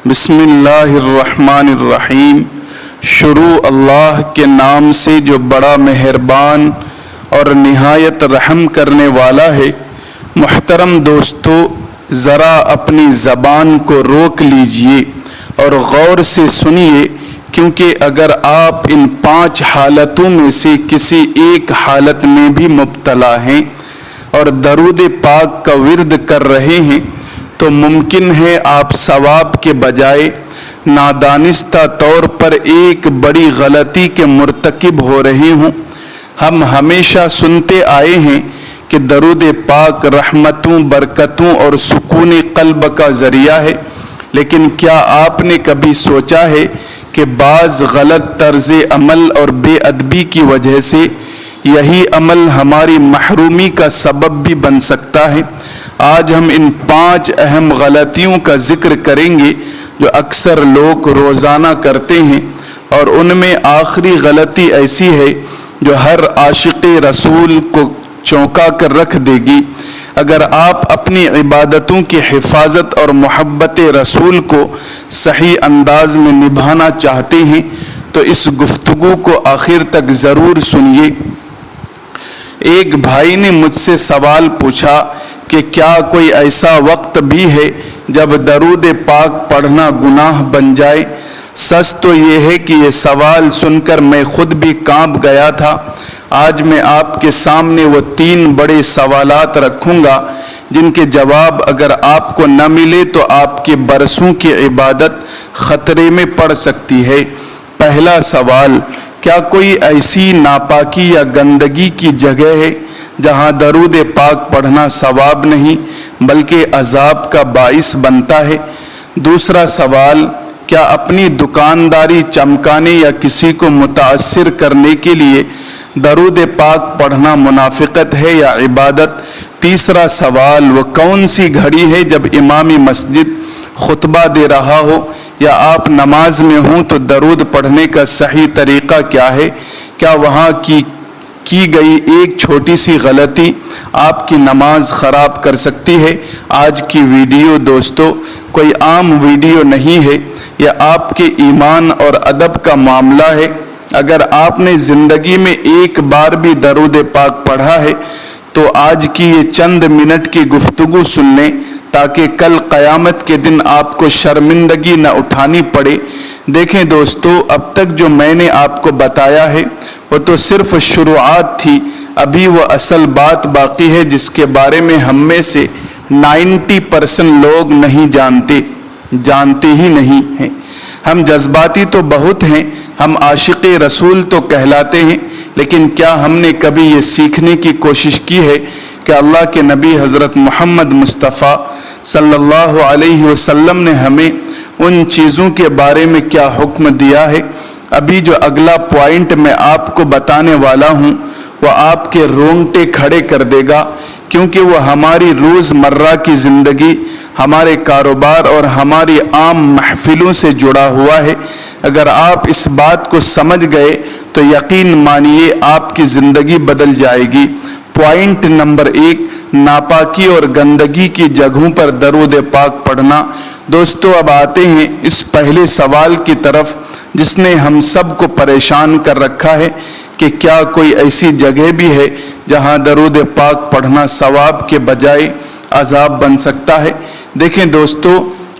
بسم اللہ الرحمن الرحیم۔ شروع اللہ کے نام سے جو بڑا مہربان اور نہایت رحم کرنے والا ہے۔ محترم دوستو، ذرا اپنی زبان کو روک لیجئے اور غور سے سنیے، کیونکہ اگر آپ ان 5 حالتوں میں سے کسی ایک حالت میں بھی مبتلا ہیں اور درود پاک کا ورد کر رہے ہیں تو ممکن ہے آپ ثواب کے بجائے نادانستہ طور پر ایک بڑی غلطی کے مرتکب ہو رہے ہوں۔ ہم ہمیشہ سنتے آئے ہیں کہ درود پاک رحمتوں، برکتوں اور سکون قلب کا ذریعہ ہے، لیکن کیا آپ نے کبھی سوچا ہے کہ بعض غلط طرز عمل اور بے ادبی کی وجہ سے یہی عمل ہماری محرومی کا سبب بھی بن سکتا ہے؟ آج ہم ان 5 اہم غلطیوں کا ذکر کریں گے جو اکثر لوگ روزانہ کرتے ہیں، اور ان میں آخری غلطی ایسی ہے جو ہر عاشق رسول کو چونکا کر رکھ دے گی۔ اگر آپ اپنی عبادتوں کی حفاظت اور محبت رسول کو صحیح انداز میں نبھانا چاہتے ہیں تو اس گفتگو کو آخر تک ضرور سنیے۔ ایک بھائی نے مجھ سے سوال پوچھا کہ کیا کوئی ایسا وقت بھی ہے جب درود پاک پڑھنا گناہ بن جائے؟ سچ تو یہ ہے کہ یہ سوال سن کر میں خود بھی کانپ گیا تھا۔ آج میں آپ کے سامنے وہ 3 بڑے سوالات رکھوں گا جن کے جواب اگر آپ کو نہ ملے تو آپ کے برسوں کی عبادت خطرے میں پڑ سکتی ہے۔ پہلا سوال، کیا کوئی ایسی ناپاکی یا گندگی کی جگہ ہے جہاں درود پاک پڑھنا ثواب نہیں بلکہ عذاب کا باعث بنتا ہے؟ دوسرا سوال، کیا اپنی دکانداری چمکانے یا کسی کو متاثر کرنے کے لیے درود پاک پڑھنا منافقت ہے یا عبادت؟ تیسرا سوال، وہ کون سی گھڑی ہے جب امام مسجد خطبہ دے رہا ہو یا آپ نماز میں ہوں تو درود پڑھنے کا صحیح طریقہ کیا ہے؟ کیا وہاں کی گئی ایک چھوٹی سی غلطی آپ کی نماز خراب کر سکتی ہے؟ آج کی ویڈیو دوستو کوئی عام ویڈیو نہیں ہے، یہ آپ کے ایمان اور ادب کا معاملہ ہے۔ اگر آپ نے زندگی میں ایک بار بھی درود پاک پڑھا ہے تو آج کی یہ چند منٹ کی گفتگو سن لیں تاکہ کل قیامت کے دن آپ کو شرمندگی نہ اٹھانی پڑے۔ دیکھیں دوستو، اب تک جو میں نے آپ کو بتایا ہے وہ تو صرف شروعات تھی، ابھی وہ اصل بات باقی ہے جس کے بارے میں ہم میں سے 90% لوگ نہیں جانتے ہی نہیں ہیں۔ ہم جذباتی تو بہت ہیں، ہم عاشق رسول تو کہلاتے ہیں، لیکن کیا ہم نے کبھی یہ سیکھنے کی کوشش کی ہے کہ اللہ کے نبی حضرت محمد مصطفیٰ صلی اللہ علیہ وسلم نے ہمیں ان چیزوں کے بارے میں کیا حکم دیا ہے؟ ابھی جو اگلا پوائنٹ میں آپ کو بتانے والا ہوں وہ آپ کے رونگٹے کھڑے کر دے گا، کیونکہ وہ ہماری روزمرہ کی زندگی، ہمارے کاروبار اور ہماری عام محفلوں سے جڑا ہوا ہے۔ اگر آپ اس بات کو سمجھ گئے تو یقین مانیے آپ کی زندگی بدل جائے گی۔ پوائنٹ نمبر 1، ناپاکی اور گندگی کی جگہوں پر درود پاک پڑھنا۔ دوستو، اب آتے ہیں اس پہلے سوال کی طرف جس نے ہم سب کو پریشان کر رکھا ہے کہ کیا کوئی ایسی جگہ بھی ہے جہاں درود پاک پڑھنا ثواب کے بجائے عذاب بن سکتا ہے؟ دیکھیں دوستو،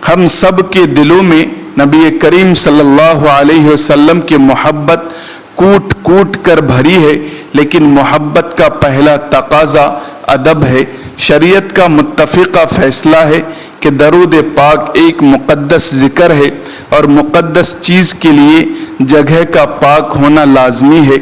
ہم سب کے دلوں میں نبی کریم صلی اللہ علیہ وسلم کی محبت کوٹ کوٹ کر بھری ہے، لیکن محبت کا پہلا تقاضا ادب ہے۔ شریعت کا متفقہ فیصلہ ہے کہ درود پاک ایک مقدس ذکر ہے اور مقدس چیز کے لیے جگہ کا پاک ہونا لازمی ہے۔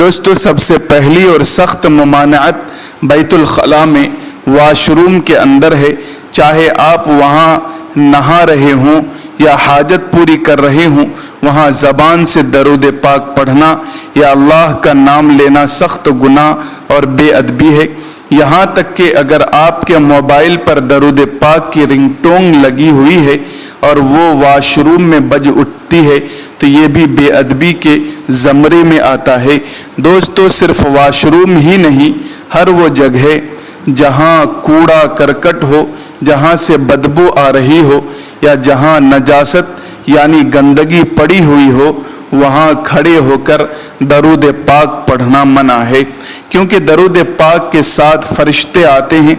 دوستو، سب سے پہلی اور سخت ممانعت بیت الخلاء میں واش روم کے اندر ہے۔ چاہے آپ وہاں نہا رہے ہوں یا حاجت پوری کر رہے ہوں، وہاں زبان سے درود پاک پڑھنا یا اللہ کا نام لینا سخت گناہ اور بے ادبی ہے۔ یہاں تک کہ اگر آپ کے موبائل پر درود پاک کی رنگ ٹون لگی ہوئی ہے اور وہ واش روم میں بج اٹھتی ہے تو یہ بھی بے ادبی کے زمرے میں آتا ہے۔ دوستو، صرف واش روم ہی نہیں، ہر وہ جگہ جہاں کوڑا کرکٹ ہو، جہاں سے بدبو آ رہی ہو یا جہاں نجاست یعنی گندگی پڑی ہوئی ہو وہاں کھڑے ہو کر درود پاک پڑھنا منع ہے، کیونکہ درود پاک کے ساتھ فرشتے آتے ہیں۔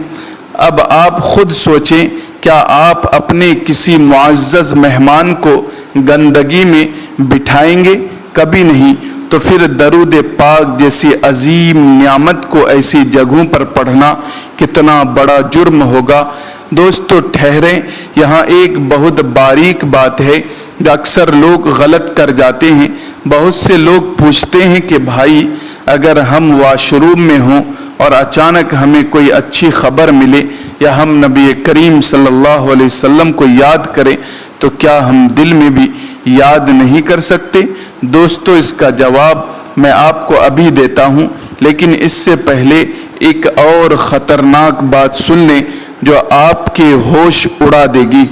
اب آپ خود سوچیں، کیا آپ اپنے کسی معزز مہمان کو گندگی میں بٹھائیں گے؟ کبھی نہیں۔ تو پھر درود پاک جیسی عظیم نعمت کو ایسی جگہوں پر پڑھنا کتنا بڑا جرم ہوگا۔ دوستو ٹھہریں، یہاں ایک بہت باریک بات ہے جو اکثر لوگ غلط کر جاتے ہیں۔ بہت سے لوگ پوچھتے ہیں کہ بھائی اگر ہم واش روم میں ہوں اور اچانک ہمیں کوئی اچھی خبر ملے یا ہم نبی کریم صلی اللہ علیہ وسلم کو یاد کریں تو کیا ہم دل میں بھی یاد نہیں کر سکتے؟ دوستو اس کا جواب میں آپ کو ابھی دیتا ہوں، لیکن اس سے پہلے ایک اور خطرناک بات سن لیں جو آپ کے ہوش اڑا دے گی۔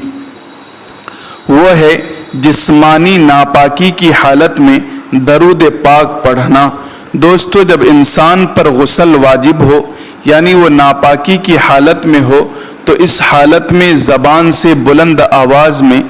وہ ہے جسمانی ناپاکی کی حالت میں درود پاک پڑھنا۔ دوستو جب انسان پر غسل واجب ہو یعنی وہ ناپاکی کی حالت میں ہو تو اس حالت میں زبان سے بلند آواز میں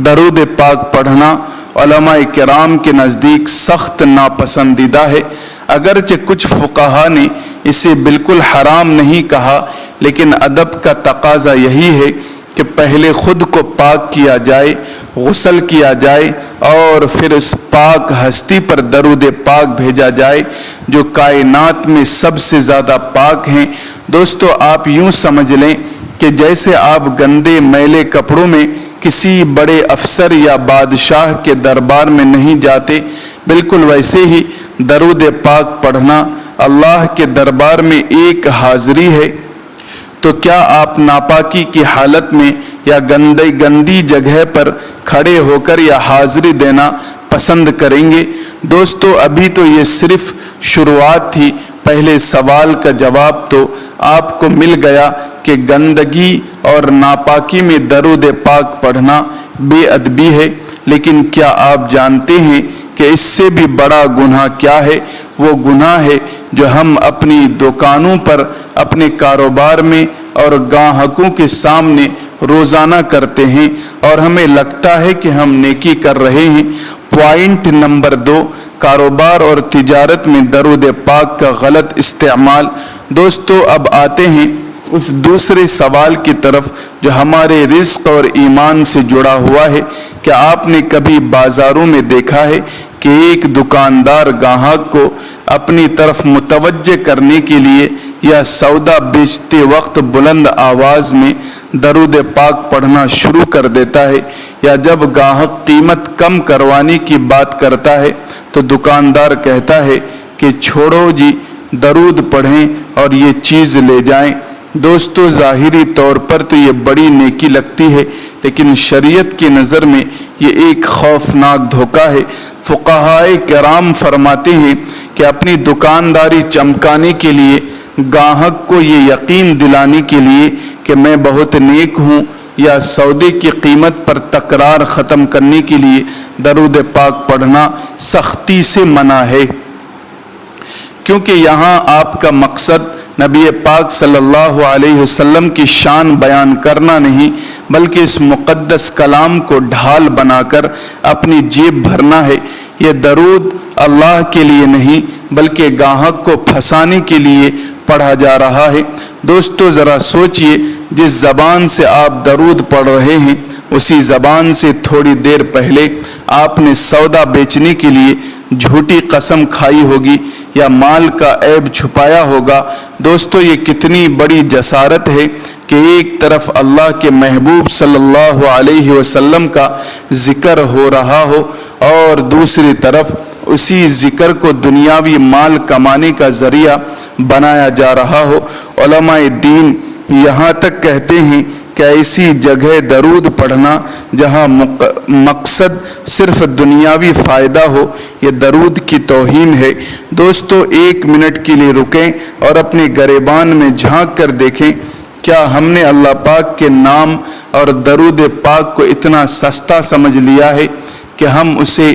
درود پاک پڑھنا علماء کرام کے نزدیک سخت ناپسندیدہ ہے۔ اگرچہ کچھ فقہا نے اسے بالکل حرام نہیں کہا، لیکن ادب کا تقاضا یہی ہے کہ پہلے خود کو پاک کیا جائے، غسل کیا جائے اور پھر اس پاک ہستی پر درود پاک بھیجا جائے جو کائنات میں سب سے زیادہ پاک ہیں۔ دوستو آپ یوں سمجھ لیں کہ جیسے آپ گندے میلے کپڑوں میں کسی بڑے افسر یا بادشاہ کے دربار میں نہیں جاتے، بالکل ویسے ہی درود پاک پڑھنا اللہ کے دربار میں ایک حاضری ہے۔ تو کیا آپ ناپاکی کی حالت میں یا گندی جگہ پر کھڑے ہو کر یا حاضری دینا پسند کریں گے؟ دوستو ابھی تو یہ صرف شروعات تھی۔ پہلے سوال کا جواب تو آپ کو مل گیا کہ گندگی اور ناپاکی میں درود پاک پڑھنا بے ادبی ہے، لیکن کیا آپ جانتے ہیں کہ اس سے بھی بڑا گناہ کیا ہے؟ وہ گناہ ہے جو ہم اپنی دکانوں پر، اپنے کاروبار میں اور گاہکوں کے سامنے روزانہ کرتے ہیں اور ہمیں لگتا ہے کہ ہم نیکی کر رہے ہیں۔ پوائنٹ نمبر 2، کاروبار اور تجارت میں درود پاک کا غلط استعمال۔ دوستو اب آتے ہیں اس دوسرے سوال کی طرف جو ہمارے رزق اور ایمان سے جڑا ہوا ہے۔ کیا آپ نے کبھی بازاروں میں دیکھا ہے کہ ایک دکاندار گاہک کو اپنی طرف متوجہ کرنے کے لیے یا سودا بیچتے وقت بلند آواز میں درود پاک پڑھنا شروع کر دیتا ہے، یا جب گاہک قیمت کم کروانے کی بات کرتا ہے تو دکاندار کہتا ہے کہ چھوڑو جی، درود پڑھیں اور یہ چیز لے جائیں؟ دوستو ظاہری طور پر تو یہ بڑی نیکی لگتی ہے، لیکن شریعت کی نظر میں یہ ایک خوفناک دھوکہ ہے۔ فقہائے کرام فرماتے ہیں کہ اپنی دکانداری چمکانے کے لیے، گاہک کو یہ یقین دلانے کے لیے کہ میں بہت نیک ہوں، یا سودے کی قیمت پر تکرار ختم کرنے کے لیے درود پاک پڑھنا سختی سے منع ہے، کیونکہ یہاں آپ کا مقصد نبی پاک صلی اللہ علیہ وسلم کی شان بیان کرنا نہیں، بلکہ اس مقدس کلام کو ڈھال بنا کر اپنی جیب بھرنا ہے۔ یہ درود اللہ کے لیے نہیں بلکہ گاہک کو پھنسانے کے لیے پڑھا جا رہا ہے۔ دوستو ذرا سوچئے، جس زبان سے آپ درود پڑھ رہے ہیں اسی زبان سے تھوڑی دیر پہلے آپ نے سودا بیچنے کے لیے جھوٹی قسم کھائی ہوگی یا مال کا عیب چھپایا ہوگا۔ دوستو یہ کتنی بڑی جسارت ہے کہ ایک طرف اللہ کے محبوب صلی اللہ علیہ وسلم کا ذکر ہو رہا ہو اور دوسری طرف اسی ذکر کو دنیاوی مال کمانے کا ذریعہ بنایا جا رہا ہو۔ علماء دین یہاں تک کہتے ہیں کہ ایسی جگہ درود پڑھنا جہاں مقصد صرف دنیاوی فائدہ ہو، یہ درود کی توہین ہے۔ دوستو 1 منٹ کے لیے رکیں اور اپنے گریبان میں جھانک کر دیکھیں، کیا ہم نے اللہ پاک کے نام اور درود پاک کو اتنا سستا سمجھ لیا ہے کہ ہم اسے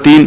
3।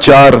4,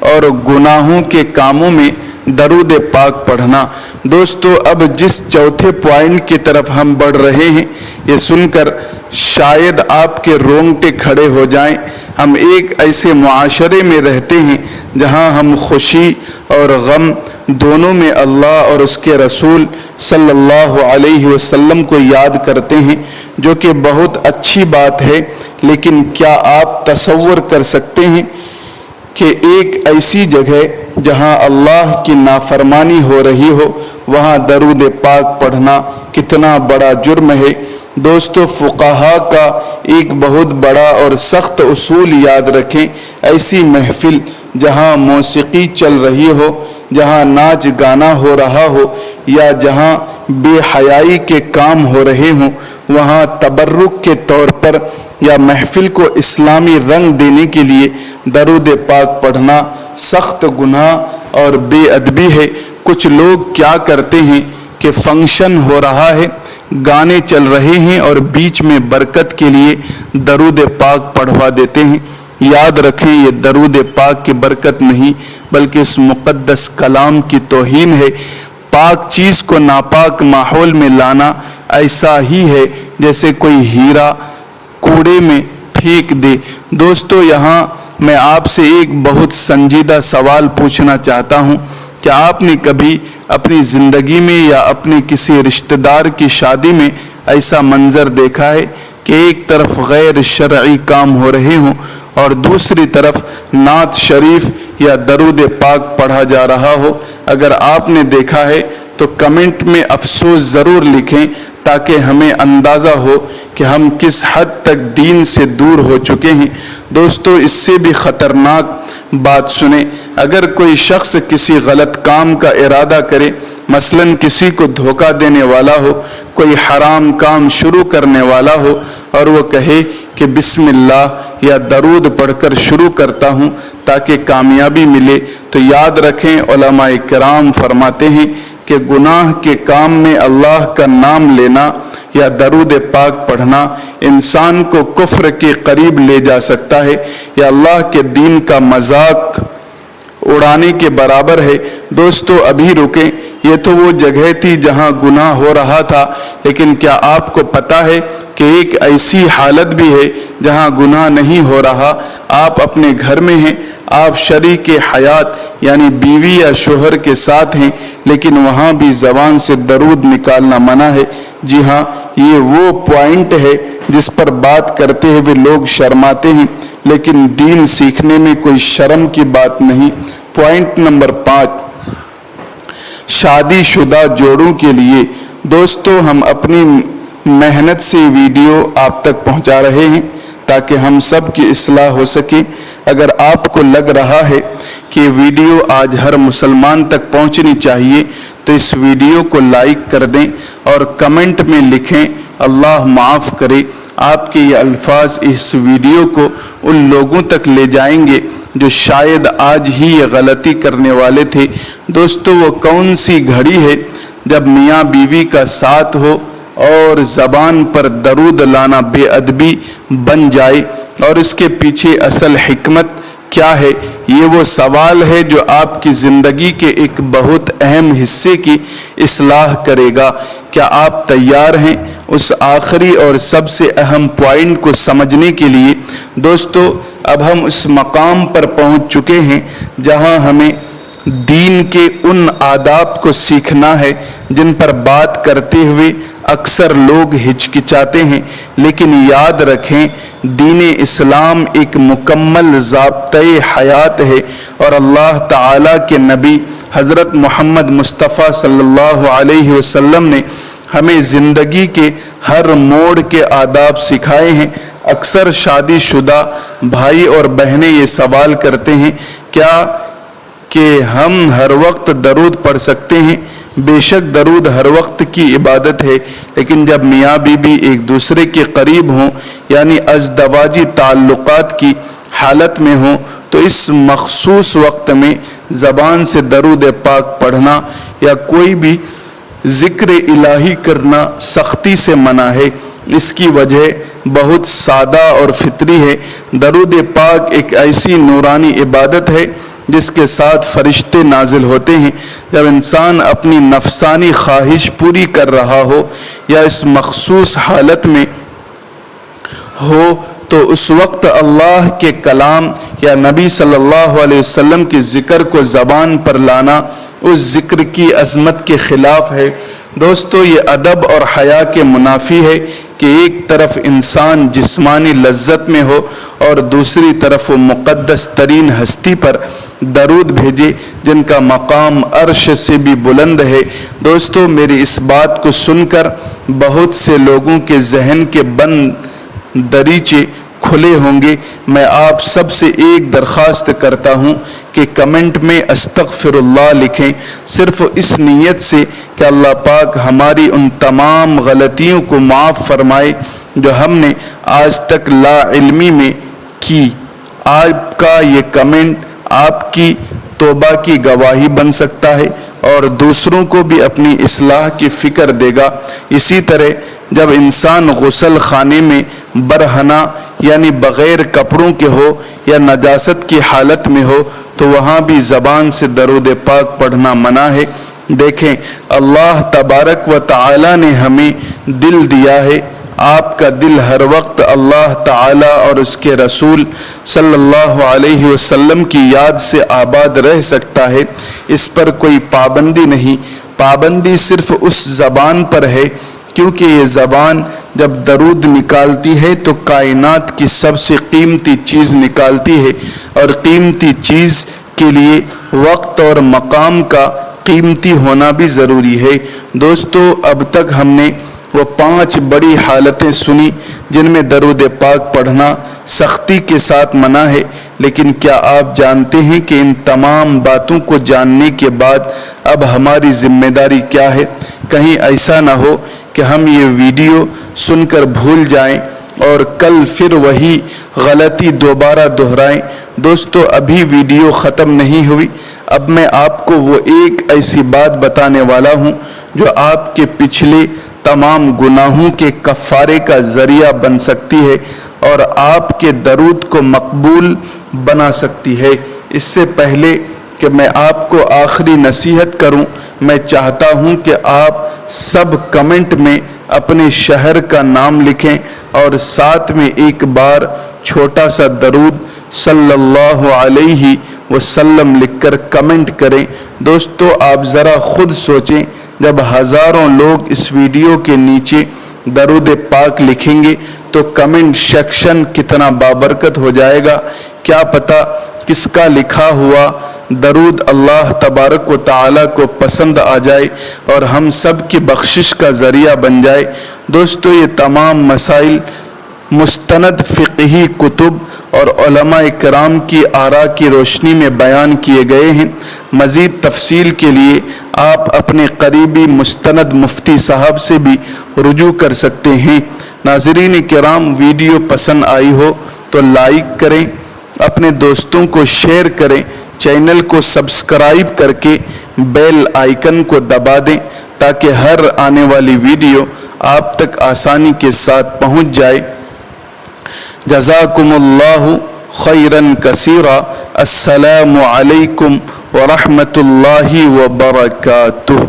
اور گناہوں کے کاموں میں درود پاک پڑھنا۔ دوستو اب جس چوتھے پوائنٹ کی طرف ہم بڑھ رہے ہیں، یہ سن کر شاید آپ کے رونگٹے کھڑے ہو جائیں۔ ہم ایک ایسے معاشرے میں رہتے ہیں جہاں ہم خوشی اور غم دونوں میں اللہ اور اس کے رسول صلی اللہ علیہ وسلم کو یاد کرتے ہیں، جو کہ بہت اچھی بات ہے، لیکن کیا آپ تصور کر سکتے ہیں کہ ایک ایسی جگہ جہاں اللہ کی نافرمانی ہو رہی ہو وہاں درود پاک پڑھنا کتنا بڑا جرم ہے؟ دوستو فقہا کا ایک بہت بڑا اور سخت اصول یاد رکھیں، ایسی محفل جہاں موسیقی چل رہی ہو، جہاں ناچ گانا ہو رہا ہو، یا جہاں بے حیائی کے کام ہو رہے ہوں، وہاں تبرک کے طور پر یا محفل کو اسلامی رنگ دینے کے لیے درود پاک پڑھنا سخت گناہ اور بے ادبی ہے۔ کچھ لوگ کیا کرتے ہیں کہ فنکشن ہو رہا ہے، گانے چل رہے ہیں اور بیچ میں برکت کے لیے درود پاک پڑھوا دیتے ہیں۔ یاد رکھیں یہ درود پاک کی برکت نہیں بلکہ اس مقدس کلام کی توہین ہے۔ پاک چیز کو ناپاک ماحول میں لانا ایسا ہی ہے جیسے کوئی ہیرا کوڑے میں پھینک دے۔ دوستو یہاں میں آپ سے ایک بہت سنجیدہ سوال پوچھنا چاہتا ہوں، کیا آپ نے کبھی اپنی زندگی میں یا اپنے کسی رشتہ دار کی شادی میں ایسا منظر دیکھا ہے کہ ایک طرف غیر شرعی کام ہو رہے ہوں اور دوسری طرف نعت شریف یا درود پاک پڑھا جا رہا ہو؟ اگر آپ نے دیکھا ہے تو کمنٹ میں افسوس ضرور لکھیں تاکہ ہمیں اندازہ ہو کہ ہم کس حد تک دین سے دور ہو چکے ہیں۔ دوستو اس سے بھی خطرناک بات سنیں، اگر کوئی شخص کسی غلط کام کا ارادہ کرے، مثلا کسی کو دھوکہ دینے والا ہو، کوئی حرام کام شروع کرنے والا ہو اور وہ کہے کہ بسم اللہ یا درود پڑھ کر شروع کرتا ہوں تاکہ کامیابی ملے، تو یاد رکھیں علماء کرام فرماتے ہیں کہ گناہ کے کام میں اللہ کا نام لینا یا درود پاک پڑھنا انسان کو کفر کے قریب لے جا سکتا ہے یا اللہ کے دین کا مذاق اڑانے کے برابر ہے۔ دوستو ابھی رکیں، یہ تو وہ جگہ تھی جہاں گناہ ہو رہا تھا، لیکن کیا آپ کو پتا ہے کہ ایک ایسی حالت بھی ہے جہاں گناہ نہیں ہو رہا؟ آپ اپنے گھر میں ہیں، آپ شریک حیات یعنی بیوی یا شوہر کے ساتھ ہیں، لیکن وہاں بھی زبان سے درود نکالنا منع ہے۔ جی ہاں، یہ وہ پوائنٹ ہے جس پر بات کرتے ہوئے لوگ شرماتے ہیں، لیکن دین سیکھنے میں کوئی شرم کی بات نہیں۔ پوائنٹ نمبر 5، شادی شدہ جوڑوں کے لیے۔ دوستو ہم اپنی محنت سے ویڈیو آپ تک پہنچا رہے ہیں تاکہ ہم سب کی اصلاح ہو سکے۔ اگر آپ کو لگ رہا ہے کہ ویڈیو آج ہر مسلمان تک پہنچنی چاہیے تو اس ویڈیو کو لائک کر دیں اور کمنٹ میں لکھیں اللہ معاف کرے۔ آپ کے یہ الفاظ اس ویڈیو کو ان لوگوں تک لے جائیں گے جو شاید آج ہی یہ غلطی کرنے والے تھے۔ دوستو وہ کون سی گھڑی ہے جب میاں بیوی کا ساتھ ہو اور زبان پر درود لانا بے ادبی بن جائے، اور اس کے پیچھے اصل حکمت کیا ہے؟ یہ وہ سوال ہے جو آپ کی زندگی کے ایک بہت اہم حصے کی اصلاح کرے گا۔ کیا آپ تیار ہیں اس آخری اور سب سے اہم پوائنٹ کو سمجھنے کے لیے؟ دوستو اب ہم اس مقام پر پہنچ چکے ہیں جہاں ہمیں دین کے ان آداب کو سیکھنا ہے جن پر بات کرتے ہوئے اکثر لوگ ہچکچاتے ہیں، لیکن یاد رکھیں دین اسلام ایک مکمل ضابطۂ حیات ہے، اور اللہ تعالیٰ کے نبی حضرت محمد مصطفیٰ صلی اللہ علیہ وسلم نے ہمیں زندگی کے ہر موڑ کے آداب سکھائے ہیں۔ اکثر شادی شدہ بھائی اور بہنیں یہ سوال کرتے ہیں کیا کہ ہم ہر وقت درود پڑھ سکتے ہیں؟ بے شک درود ہر وقت کی عبادت ہے، لیکن جب میاں بیوی ایک دوسرے کے قریب ہوں یعنی ازدواجی تعلقات کی حالت میں ہوں تو اس مخصوص وقت میں زبان سے درود پاک پڑھنا یا کوئی بھی ذکر الہی کرنا سختی سے منع ہے۔ اس کی وجہ بہت سادہ اور فطری ہے۔ درود پاک ایک ایسی نورانی عبادت ہے جس کے ساتھ فرشتے نازل ہوتے ہیں جب انسان اپنی نفسانی خواہش پوری کر رہا ہو یا اس مخصوص حالت میں ہو تو اس وقت اللہ کے کلام یا نبی صلی اللہ علیہ وسلم کے ذکر کو زبان پر لانا اس ذکر کی عظمت کے خلاف ہے۔ دوستو، یہ ادب اور حیا کے منافی ہے کہ ایک طرف انسان جسمانی لذت میں ہو اور دوسری طرف وہ مقدس ترین ہستی پر درود بھیجے جن کا مقام عرش سے بھی بلند ہے۔ دوستو، میری اس بات کو سن کر بہت سے لوگوں کے ذہن کے بند دریچے کھلے ہوں گے۔ میں آپ سب سے ایک درخواست کرتا ہوں کہ کمنٹ میں استغفر اللہ لکھیں، صرف اس نیت سے کہ اللہ پاک ہماری ان تمام غلطیوں کو معاف فرمائے جو ہم نے آج تک لا علمی میں کی۔ آپ کا یہ کمنٹ آپ کی توبہ کی گواہی بن سکتا ہے اور دوسروں کو بھی اپنی اصلاح کی فکر دے گا۔ اسی طرح جب انسان غسل خانے میں برہنہ یعنی بغیر کپڑوں کے ہو یا نجاست کی حالت میں ہو تو وہاں بھی زبان سے درود پاک پڑھنا منع ہے۔ دیکھیں، اللہ تبارک و تعالی نے ہمیں دل دیا ہے۔ آپ کا دل ہر وقت اللہ تعالی اور اس کے رسول صلی اللہ علیہ وسلم کی یاد سے آباد رہ سکتا ہے، اس پر کوئی پابندی نہیں۔ پابندی صرف اس زبان پر ہے کیونکہ یہ زبان جب درود نکالتی ہے تو کائنات کی سب سے قیمتی چیز نکالتی ہے، اور قیمتی چیز کے لیے وقت اور مقام کا قیمتی ہونا بھی ضروری ہے۔ دوستو، اب تک ہم نے وہ 5 بڑی حالتیں سنی جن میں درود پاک پڑھنا سختی کے ساتھ منع ہے، لیکن کیا آپ جانتے ہیں کہ ان تمام باتوں کو جاننے کے بعد اب ہماری ذمہ داری کیا ہے؟ کہیں ایسا نہ ہو کہ ہم یہ ویڈیو سن کر بھول جائیں اور کل پھر وہی غلطی دوبارہ دہرائیں۔ دوستو، ابھی ویڈیو ختم نہیں ہوئی۔ اب میں آپ کو وہ ایک ایسی بات بتانے والا ہوں جو آپ کے پچھلے تمام گناہوں کے کفارے کا ذریعہ بن سکتی ہے اور آپ کے درود کو مقبول بنا سکتی ہے۔ اس سے پہلے کہ میں آپ کو آخری نصیحت کروں، میں چاہتا ہوں کہ آپ سب کمنٹ میں اپنے شہر کا نام لکھیں اور ساتھ میں ایک بار چھوٹا سا درود صلی اللہ علیہ وسلم لکھ کر کمنٹ کریں۔ دوستو، آپ ذرا خود سوچیں، جب ہزاروں لوگ اس ویڈیو کے نیچے درود پاک لکھیں گے تو کمنٹ سیکشن کتنا بابرکت ہو جائے گا۔ کیا پتہ کس کا لکھا ہوا درود اللہ تبارک و تعالی کو پسند آ جائے اور ہم سب کی بخشش کا ذریعہ بن جائے۔ دوستو، یہ تمام مسائل مستند فقہی کتب اور علماء کرام کی آراء کی روشنی میں بیان کیے گئے ہیں۔ مزید تفصیل کے لیے آپ اپنے قریبی مستند مفتی صاحب سے بھی رجوع کر سکتے ہیں۔ ناظرین کرام، ویڈیو پسند آئی ہو تو لائک کریں، اپنے دوستوں کو شیئر کریں، چینل کو سبسکرائب کر کے بیل آئیکن کو دبا دیں تاکہ ہر آنے والی ویڈیو آپ تک آسانی کے ساتھ پہنچ جائے۔ جزاکم اللہ خیرا کثیرا۔ السلام علیکم ورحمۃ اللہ وبرکاتہ۔